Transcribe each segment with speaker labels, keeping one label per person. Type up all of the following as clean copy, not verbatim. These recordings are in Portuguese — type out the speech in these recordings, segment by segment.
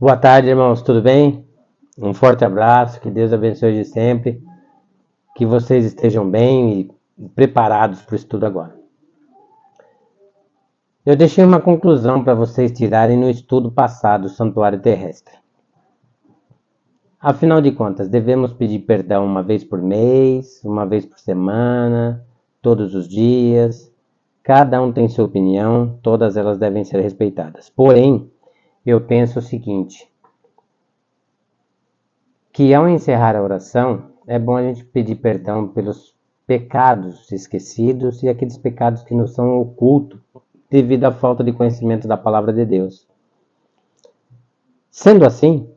Speaker 1: Boa tarde, irmãos, tudo bem? Um forte abraço, que Deus abençoe de sempre, que vocês estejam bem e preparados para o estudo agora. Eu deixei uma conclusão para vocês tirarem no estudo passado, o santuário terrestre. Afinal de contas, devemos pedir perdão uma vez por mês, uma vez por semana, todos os dias. Cada um tem sua opinião, todas elas devem ser respeitadas. Porém, eu penso o seguinte, que ao encerrar a oração, é bom a gente pedir perdão pelos pecados esquecidos e aqueles pecados que nos são ocultos devido à falta de conhecimento da palavra de Deus. Sendo assim,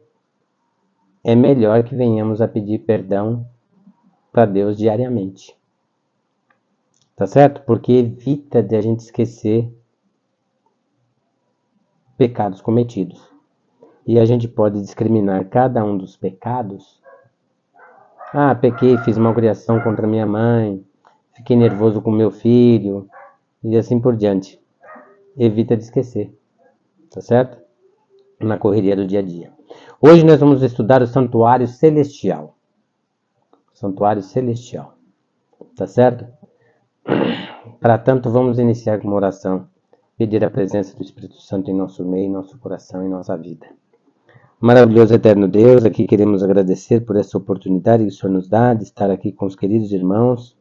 Speaker 1: é melhor que venhamos a pedir perdão para Deus diariamente. Tá certo? Porque evita de a gente esquecer pecados cometidos. E a gente pode discriminar cada um dos pecados. Ah, pequei, fiz malcriação contra minha mãe, fiquei nervoso com meu filho, e assim por diante. Evita de esquecer, tá certo? Na correria do dia a dia. Hoje nós vamos estudar o santuário celestial. Santuário celestial, tá certo? Para tanto, vamos iniciar com uma oração. Pedir a presença do Espírito Santo em nosso meio, em nosso coração e em nossa vida. Maravilhoso eterno Deus, aqui queremos agradecer por essa oportunidade que o Senhor nos dá de estar aqui com os queridos irmãos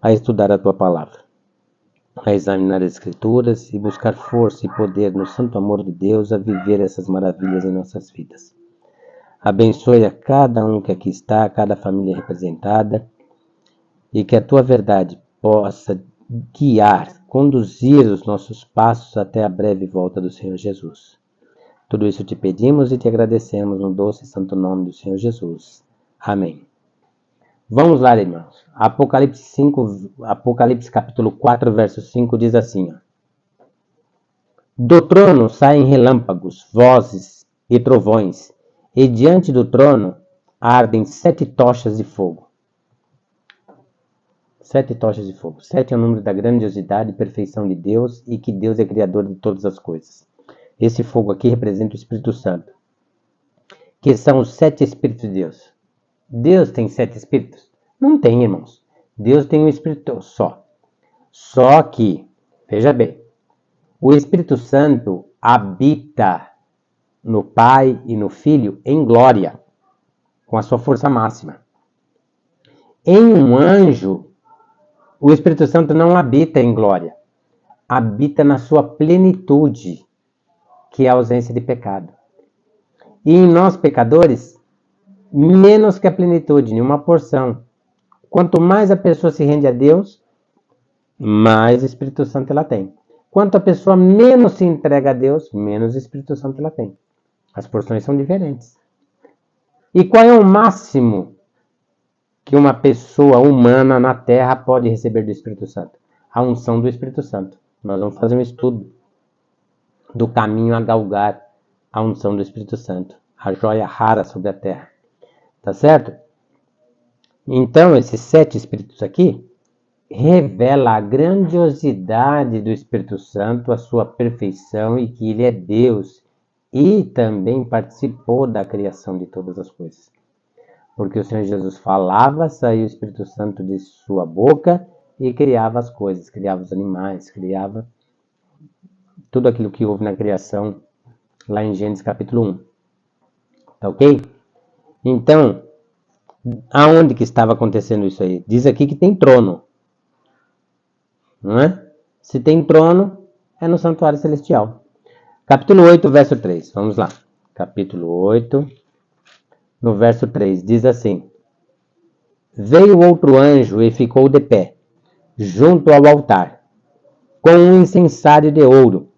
Speaker 1: a estudar a Tua Palavra, a examinar as Escrituras e buscar força e poder no santo amor de Deus a viver essas maravilhas em nossas vidas. Abençoe a cada um que aqui está, a cada família representada e que a Tua verdade possa guiar, conduzir os nossos passos até a breve volta do Senhor Jesus. Tudo isso te pedimos e te agradecemos no doce e santo nome do Senhor Jesus. Amém. Vamos lá, irmãos. Apocalipse capítulo 4, verso 5 diz assim. Do trono saem relâmpagos, vozes e trovões, e diante do trono ardem 7 tochas de fogo. 7 tochas de fogo. 7 é o número da grandiosidade e perfeição de Deus e que Deus é criador de todas as coisas. Esse fogo aqui representa o Espírito Santo, que são os 7 Espíritos de Deus. Deus tem 7 Espíritos? Não tem, irmãos. Deus tem um Espírito só. Só que, veja bem, o Espírito Santo habita no Pai e no Filho em glória, com a sua força máxima. Em um anjo, o Espírito Santo não habita em glória, habita na sua plenitude, que é a ausência de pecado. E em nós, pecadores, menos que a plenitude, nenhuma porção. Quanto mais a pessoa se rende a Deus, mais Espírito Santo ela tem. Quanto a pessoa menos se entrega a Deus, menos Espírito Santo ela tem. As porções são diferentes. E qual é o máximo que uma pessoa humana na Terra pode receber do Espírito Santo? A unção do Espírito Santo. Nós vamos fazer um estudo do caminho a galgar a unção do Espírito Santo, a joia rara sobre a terra. Tá certo? Então, esses 7 Espíritos aqui revela a grandiosidade do Espírito Santo, a sua perfeição e que ele é Deus e também participou da criação de todas as coisas. Porque o Senhor Jesus falava, saía o Espírito Santo de sua boca e criava as coisas, criava os animais, criava tudo aquilo que houve na criação, lá em Gênesis capítulo 1. Tá ok? Então, aonde que estava acontecendo isso aí? Diz aqui que tem trono. Não é? Se tem trono, é no santuário celestial. Capítulo 8, verso 3. Vamos lá. Capítulo 8, no verso 3. Diz assim. Veio outro anjo e ficou de pé, junto ao altar, com um incensário de ouro,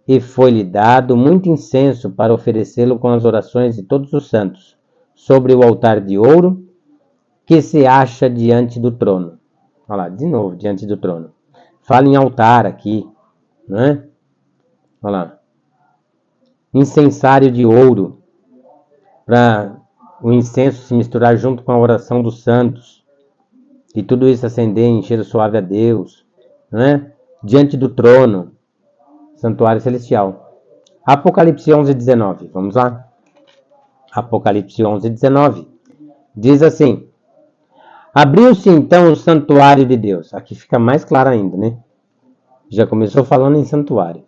Speaker 1: e foi-lhe dado muito incenso para oferecê-lo com as orações de todos os santos, sobre o altar de ouro que se acha diante do trono. Olha lá, de novo, diante do trono. Fala em altar aqui, né? Olha lá. Incensário de ouro, para o incenso se misturar junto com a oração dos santos, e tudo isso acender em cheiro suave a Deus, né? Diante do trono, santuário celestial. Apocalipse 11:19. Vamos lá? Apocalipse 11:19. Diz assim: abriu-se então o santuário de Deus. Aqui fica mais claro ainda, né? Já começou falando em santuário.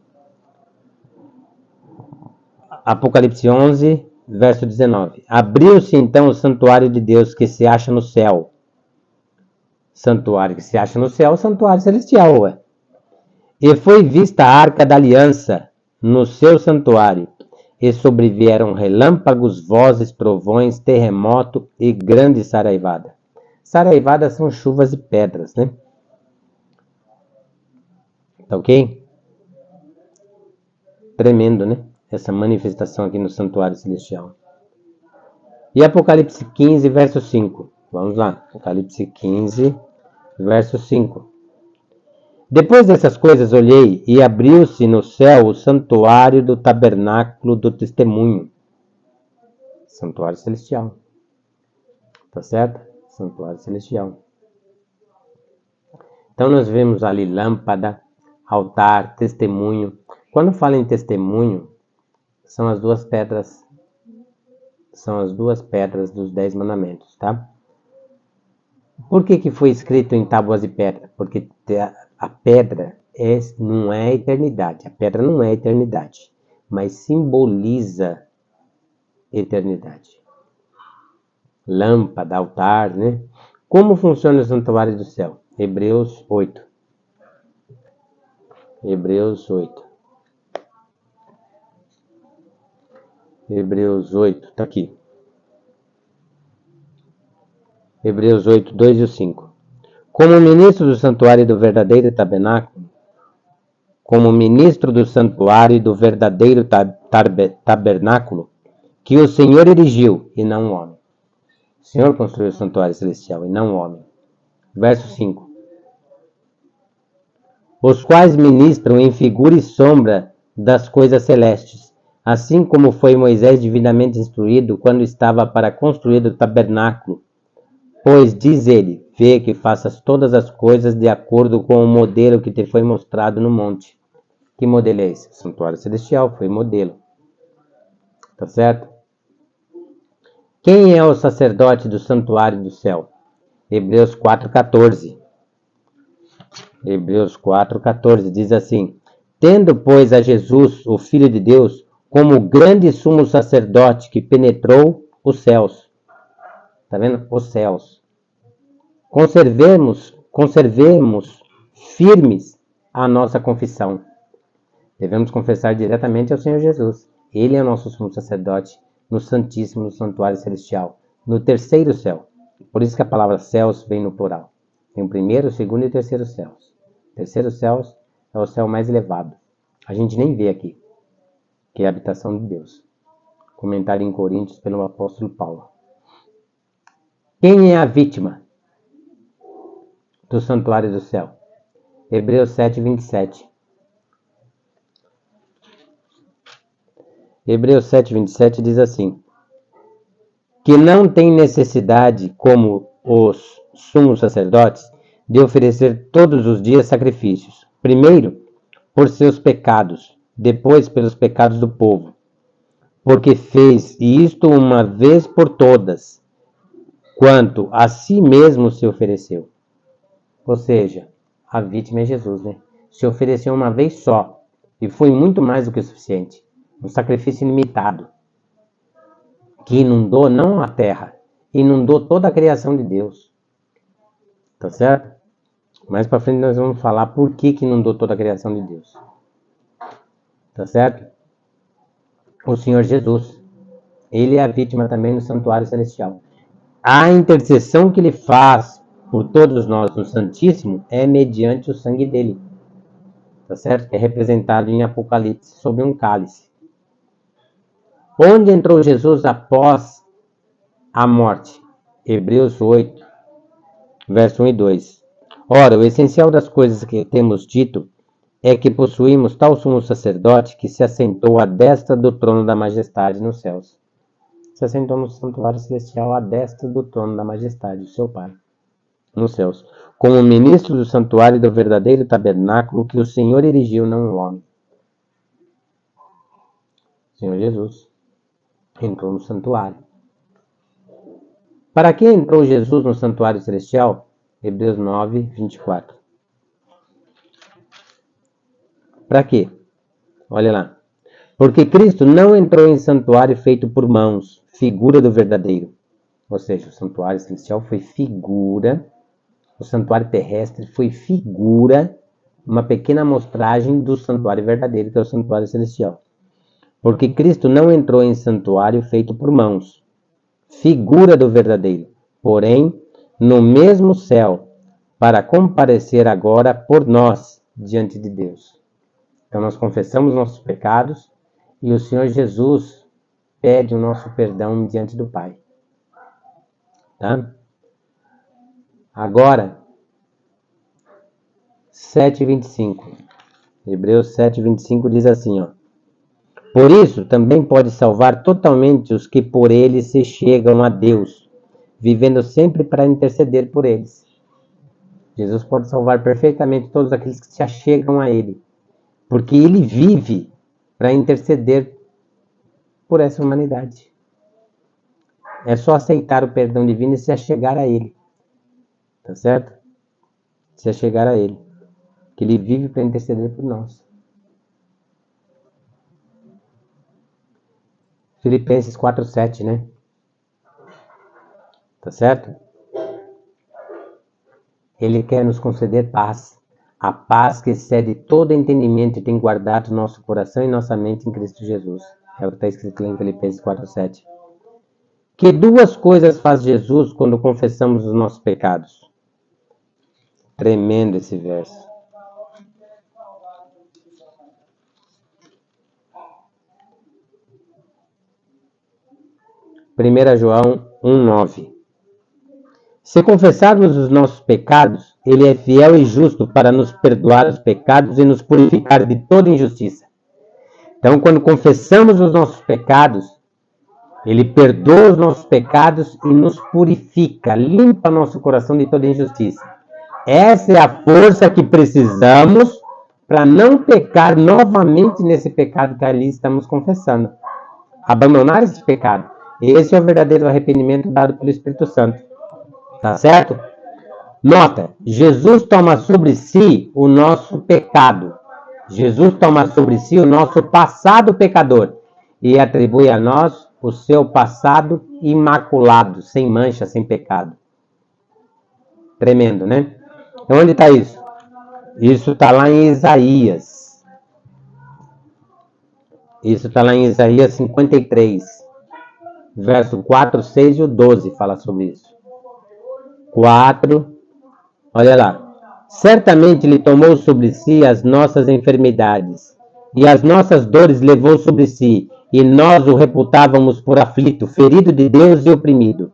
Speaker 1: Apocalipse 11, verso 19. Abriu-se então o santuário de Deus que se acha no céu. Santuário que se acha no céu, santuário celestial, ué. E foi vista a arca da aliança no seu santuário. E sobrevieram relâmpagos, vozes, trovões, terremoto e grande saraivada. Saraivada são chuvas e pedras, né? Tá ok? Tremendo, né? Essa manifestação aqui no santuário celestial. E Apocalipse 15, verso 5. Vamos lá. Apocalipse 15, verso 5. Depois dessas coisas olhei, e abriu-se no céu o santuário do tabernáculo do testemunho. Santuário celestial. Tá certo? Santuário celestial. Então nós vemos ali lâmpada, altar, testemunho. Quando fala em testemunho, são as duas pedras dos 10 mandamentos, tá? Por que foi escrito em tábuas de pedra? Porque a pedra não é a eternidade. A pedra não é a eternidade, mas simboliza eternidade. Lâmpada, altar, né? Como funciona o santuário do céu? Hebreus 8. Hebreus 8. Hebreus 8, tá aqui. Hebreus 8, 2 e 5. Como ministro do santuário do verdadeiro tabernáculo, que o Senhor erigiu e não o homem. O Senhor construiu o santuário celestial e não o homem. Verso 5. Os quais ministram em figura e sombra das coisas celestes, assim como foi Moisés divinamente instruído quando estava para construir o tabernáculo. Pois, diz ele, vê que faças todas as coisas de acordo com o modelo que te foi mostrado no monte. Que modelo é esse? O santuário celestial foi modelo. Tá certo? Quem é o sacerdote do santuário do céu? Hebreus 4,14. Hebreus 4,14 diz assim: tendo, pois, a Jesus, o Filho de Deus, como grande sumo sacerdote que penetrou os céus. Tá vendo? Os céus. Conservemos firmes a nossa confissão. Devemos confessar diretamente ao Senhor Jesus. Ele é o nosso sumo sacerdote no Santíssimo, no Santuário Celestial, no terceiro céu. Por isso que a palavra céus vem no plural. Tem o primeiro, o segundo e o terceiro céus. O terceiro céu é o céu mais elevado. A gente nem vê aqui, que é a habitação de Deus. Comentário em Coríntios pelo apóstolo Paulo. Quem é a vítima do santuário do céu? Hebreus 7, 27. Hebreus 7, 27 diz assim: que não tem necessidade, como os sumos sacerdotes, de oferecer todos os dias sacrifícios. Primeiro, por seus pecados, depois pelos pecados do povo. Porque fez isto uma vez por todas, quanto a si mesmo se ofereceu. Ou seja, a vítima é Jesus, né? Se ofereceu uma vez só, e foi muito mais do que o suficiente. Um sacrifício ilimitado, que inundou não a terra, inundou toda a criação de Deus. Tá certo? Mais para frente nós vamos falar por que inundou toda a criação de Deus. Tá certo? O Senhor Jesus, ele é a vítima também no santuário celestial. A intercessão que ele faz por todos nós no Santíssimo é mediante o sangue dele. Tá certo? É representado em Apocalipse sobre um cálice. Onde entrou Jesus após a morte? Hebreus 8, verso 1 e 2. Ora, o essencial das coisas que temos dito é que possuímos tal sumo sacerdote que se assentou à destra do trono da majestade nos céus. Se assentou no santuário celestial à destra do trono da majestade, do seu Pai, nos céus, como ministro do santuário do verdadeiro tabernáculo que o Senhor erigiu, não o homem. O Senhor Jesus entrou no santuário. Para que entrou Jesus no santuário celestial? Hebreus 9, 24. Para quê? Olha lá. Porque Cristo não entrou em santuário feito por mãos, figura do verdadeiro. Ou seja, o santuário celestial foi figura, o santuário terrestre foi figura, uma pequena amostragem do santuário verdadeiro, que é o santuário celestial. Porque Cristo não entrou em santuário feito por mãos, figura do verdadeiro, porém, no mesmo céu, para comparecer agora por nós diante de Deus. Então nós confessamos nossos pecados e o Senhor Jesus pede o nosso perdão diante do Pai. Tá? Agora, 7:25. Hebreus 7:25 diz assim, ó. Por isso, também pode salvar totalmente os que por ele se chegam a Deus, vivendo sempre para interceder por eles. Jesus pode salvar perfeitamente todos aqueles que se achegam a ele, porque ele vive para interceder por essa humanidade. É só aceitar o perdão divino e se achegar a ele. Tá certo? Se achegar a ele. Que ele vive para interceder por nós. Filipenses 4:7, né? Tá certo? Ele quer nos conceder paz. A paz que excede todo entendimento e tem guardado nosso coração e nossa mente em Cristo Jesus. É o que está escrito lá em Filipenses 4:7. Que duas coisas faz Jesus quando confessamos os nossos pecados? Tremendo esse verso. Primeira João 1:9. Se confessarmos os nossos pecados, ele é fiel e justo para nos perdoar os pecados e nos purificar de toda injustiça. Então, quando confessamos os nossos pecados, ele perdoa os nossos pecados e nos purifica, limpa nosso coração de toda injustiça. Essa é a força que precisamos para não pecar novamente nesse pecado que ali estamos confessando. Abandonar esse pecado. Esse é o verdadeiro arrependimento dado pelo Espírito Santo. Tá certo? Nota, Jesus toma sobre si o nosso pecado. Jesus toma sobre si o nosso passado pecador e atribui a nós o seu passado imaculado, sem mancha, sem pecado. Tremendo, né? Então, onde está isso? Isso está lá em Isaías. Isso está lá em Isaías 53, verso 4, 6 e o 12 fala sobre isso. 4, olha lá. Certamente ele tomou sobre si as nossas enfermidades, e as nossas dores levou sobre si, e nós o reputávamos por aflito, ferido de Deus e oprimido.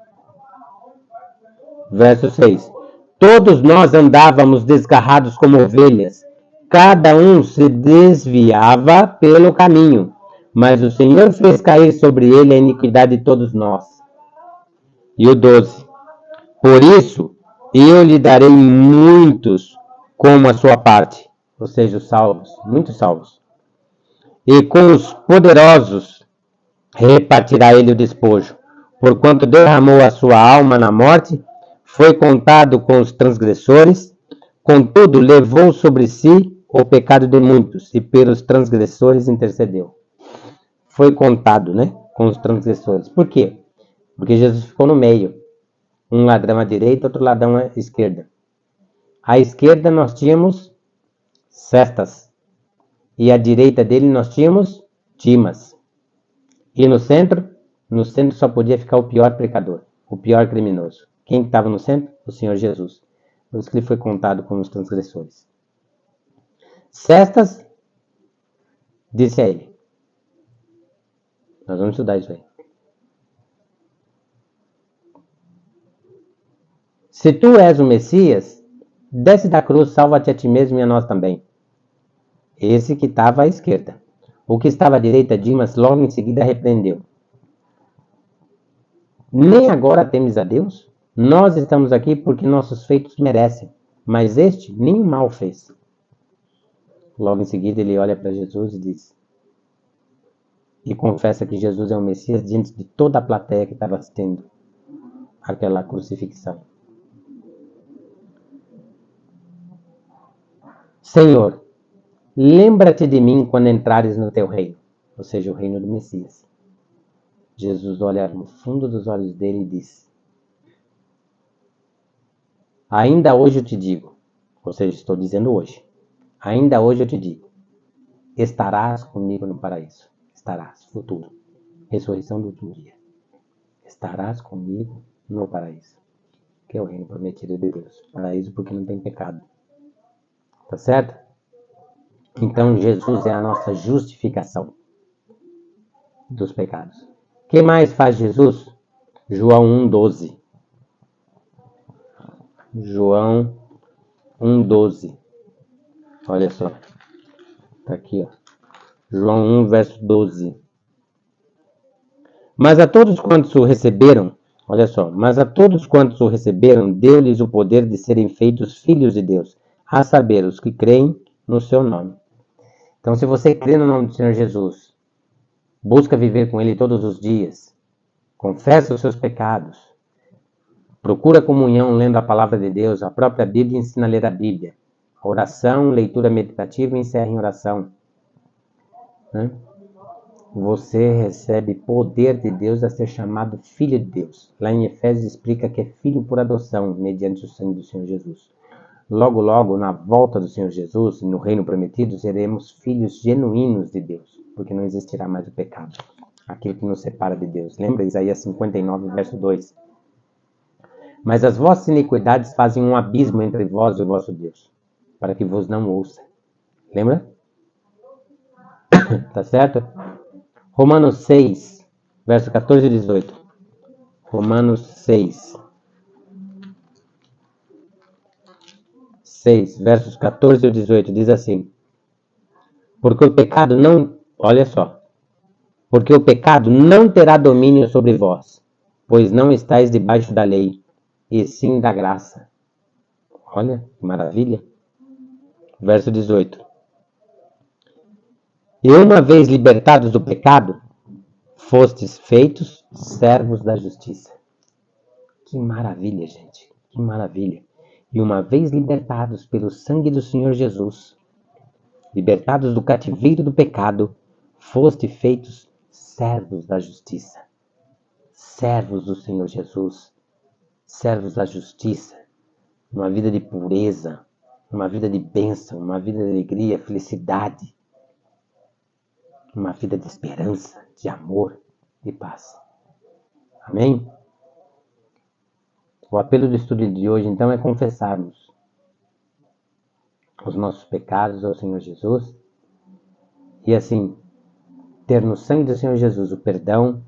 Speaker 1: Verso 6. Todos nós andávamos desgarrados como ovelhas, cada um se desviava pelo caminho, mas o Senhor fez cair sobre ele a iniquidade de todos nós. E o 12. Por isso, eu lhe darei muitos como a sua parte, ou seja, os salvos, muitos salvos. E com os poderosos repartirá ele o despojo, porquanto derramou a sua alma na morte, foi contado com os transgressores, contudo levou sobre si o pecado de muitos, e pelos transgressores intercedeu. Foi contado, né, com os transgressores. Por quê? Porque Jesus ficou no meio. Um ladrão à direita, outro ladrão à esquerda. À esquerda nós tínhamos Cestas. E à direita dele nós tínhamos Dimas. E no centro só podia ficar o pior pecador, o pior criminoso. Quem estava no centro? O Senhor Jesus. Por isso que ele foi contado com os transgressores. Cestas disse a ele. Nós vamos estudar isso aí. Se tu és o Messias, desce da cruz, salva-te a ti mesmo e a nós também. Esse que estava à esquerda. O que estava à direita, Dimas, logo em seguida repreendeu. Nem agora temes a Deus? Nós estamos aqui porque nossos feitos merecem, mas este nenhum mal fez. Logo em seguida ele olha para Jesus e diz: e confessa que Jesus é o Messias diante de toda a plateia que estava assistindo aquela crucifixão. Senhor, lembra-te de mim quando entrares no teu reino, ou seja, o reino do Messias. Jesus olha no fundo dos olhos dele e diz: ainda hoje eu te digo, ou seja, estou dizendo hoje, ainda hoje eu te digo, estarás comigo no paraíso. Estarás, futuro, ressurreição do último dia. Estarás comigo no paraíso, que é o reino prometido de Deus. Paraíso porque não tem pecado. Tá certo? Então Jesus é a nossa justificação dos pecados. O que mais faz Jesus? João 1,12. João 1,12. Olha só. Tá aqui, ó. João 1, verso 12. Mas a todos quantos o receberam, olha só, mas a todos quantos o receberam, deu-lhes o poder de serem feitos filhos de Deus, a saber, os que creem no seu nome. Então, se você crê no nome do Senhor Jesus, busca viver com Ele todos os dias, confessa os seus pecados, procura comunhão lendo a palavra de Deus, a própria Bíblia ensina a ler a Bíblia, oração, leitura meditativa e encerra em oração. Né? Você recebe poder de Deus a ser chamado filho de Deus. Lá em Efésios explica que é filho por adoção, mediante o sangue do Senhor Jesus. Logo, logo, na volta do Senhor Jesus, no reino prometido, seremos filhos genuínos de Deus, porque não existirá mais o pecado, aquilo que nos separa de Deus. Lembra Isaías 59, verso 2? Mas as vossas iniquidades fazem um abismo entre vós e o vosso Deus, para que vos não ouça. Lembra? Tá certo? Romanos 6, verso 14 e 18. Romanos 6, versos 14 e 18, diz assim: porque o pecado não, olha só, porque o pecado não terá domínio sobre vós, pois não estáis debaixo da lei, e sim da graça. Olha, que maravilha. Verso 18. E uma vez libertados do pecado, fostes feitos servos da justiça. Que maravilha, gente. Que maravilha. E uma vez libertados pelo sangue do Senhor Jesus, libertados do cativeiro do pecado, foste feitos servos da justiça. Servos do Senhor Jesus. Servos da justiça. Uma vida de pureza, uma vida de bênção, uma vida de alegria, felicidade. Uma vida de esperança, de amor e paz. Amém? O apelo do estudo de hoje, então, é confessarmos os nossos pecados ao Senhor Jesus e, assim, ter no sangue do Senhor Jesus o perdão,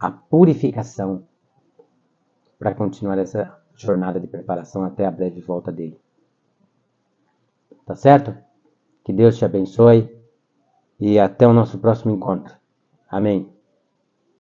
Speaker 1: a purificação para continuar essa jornada de preparação até a breve volta dele. Tá certo? Que Deus te abençoe e até o nosso próximo encontro. Amém.